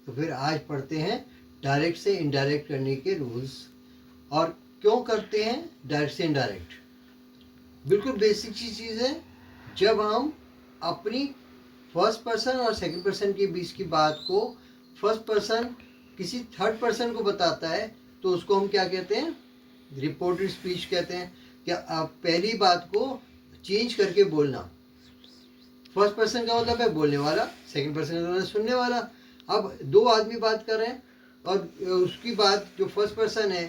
तो फिर आज पढ़ते हैं डायरेक्ट से इनडायरेक्ट करने के रूल्स। और क्यों करते हैं डायरेक्ट से इनडायरेक्ट? बिल्कुल बेसिक चीज़ है। जब हम अपनी फर्स्ट पर्सन और सेकंड पर्सन के बीच की बात को फर्स्ट पर्सन किसी थर्ड पर्सन को बताता है तो उसको हम क्या कहते हैं? रिपोर्टेड स्पीच कहते हैं। क्या आप पहली बात को चेंज करके बोलना। फर्स्ट पर्सन का मतलब है बोलने वाला, सेकंड पर्सन का मतलब है सुनने वाला। अब दो आदमी बात कर रहे हैं और उसकी बात जो फर्स्ट पर्सन है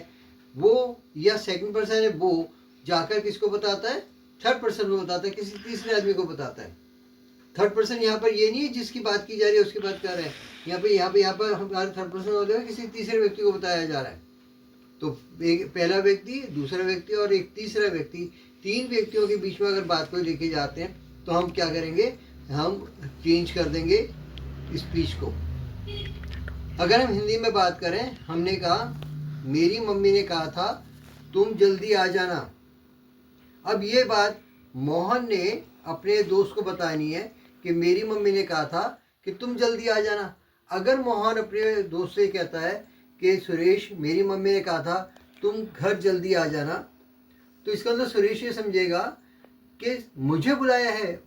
वो या सेकंड पर्सन है वो जाकर किसको बताता है? थर्ड पर्सन को बताता है, किसी तीसरे आदमी को बताता है। थर्ड पर्सन यहाँ पर ये नहीं है जिसकी बात की जा रही है उसकी बात कर रहे हैं। यहाँ पर हमारे थर्ड पर्सन होते हैं किसी तीसरे व्यक्ति को बताया जा रहा है। तो एक पहला व्यक्ति, दूसरा व्यक्ति और एक तीसरा व्यक्ति, तीन व्यक्तियों के बीच में अगर बात को लेके जाते हैं तो हम क्या करेंगे? हम चेंज कर देंगे स्पीच को। अगर हम हिंदी में बात करें, हमने कहा मेरी मम्मी ने कहा था तुम जल्दी आ जाना। अब ये बात मोहन ने अपने दोस्त को बतानी है कि मेरी मम्मी ने कहा था कि तुम जल्दी आ जाना। अगर मोहन अपने दोस्त से कहता है कि सुरेश मेरी मम्मी ने कहा था तुम घर जल्दी आ जाना, तो इसका मतलब सुरेश ये समझेगा कि मुझे बुलाया है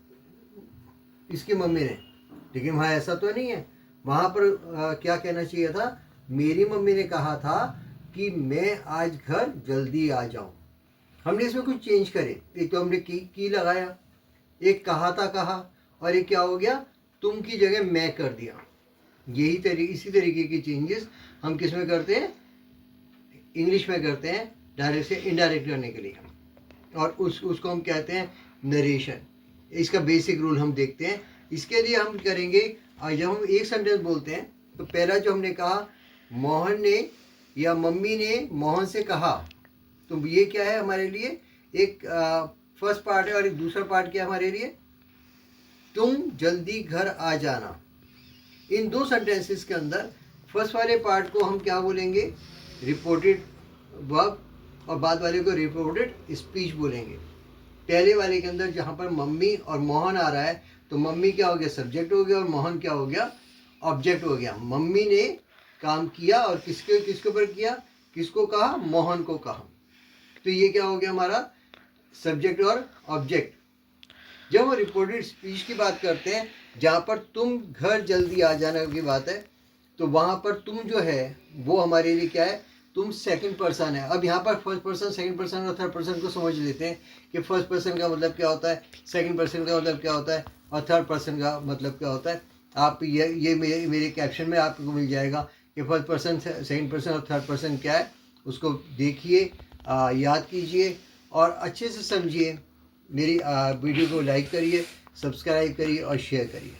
इसकी मम्मी ने। लेकिन वहाँ ऐसा तो नहीं है। वहाँ पर क्या कहना चाहिए था? मेरी मम्मी ने कहा था कि मैं आज घर जल्दी आ जाऊँ। हमने इसमें कुछ चेंज करे। एक तो हमने की लगाया, एक कहा था कहा, और एक क्या हो गया? तुम की जगह मैं कर दिया। इसी तरीके की चेंजेस हम किस में करते हैं? इंग्लिश में करते हैं डायरेक्ट से इनडायरेक्ट करने के लिए। और उसको हम कहते हैं नरेशन। इसका बेसिक रूल हम देखते हैं। इसके लिए हम करेंगे, जब हम एक सेंटेंस बोलते हैं तो पहला जो हमने कहा मोहन ने या मम्मी ने मोहन से कहा, तो ये क्या है हमारे लिए? एक फर्स्ट पार्ट है और एक दूसरा पार्ट क्या है हमारे लिए? तुम जल्दी घर आ जाना। इन दो सेंटेंसेस के अंदर फर्स्ट वाले पार्ट को हम क्या बोलेंगे? रिपोर्टेड वर्ब, और बाद वाले को रिपोर्टेड स्पीच बोलेंगे। पहले वाले के अंदर जहाँ पर मम्मी और मोहन आ रहा है तो मम्मी क्या हो गया? सब्जेक्ट हो गया, और मोहन क्या हो गया? ऑब्जेक्ट हो गया। मम्मी ने काम किया और किसके ऊपर किया? किसको कहा? मोहन को कहा। तो ये क्या हो गया हमारा? सब्जेक्ट और ऑब्जेक्ट। जब हम रिपोर्टेड स्पीच की बात करते हैं जहाँ पर तुम घर जल्दी आ जाना की बात है, तो वहाँ पर तुम जो है वो हमारे लिए क्या है? तुम सेकंड पर्सन है। अब यहाँ पर फर्स्ट पर्सन, सेकंड पर्सन और थर्ड पर्सन को समझ लेते हैं कि फर्स्ट पर्सन का मतलब क्या होता है, सेकंड पर्सन का मतलब क्या होता है, और थर्ड पर्सन का मतलब क्या होता है। आप ये मेरे कैप्शन में आपको मिल जाएगा कि फर्स्ट पर्सन, सेकंड पर्सन और थर्ड पर्सन क्या है। उसको देखिए, याद कीजिए और अच्छे से समझिए। मेरी वीडियो को लाइक करिए, सब्सक्राइब करिए और शेयर करिए।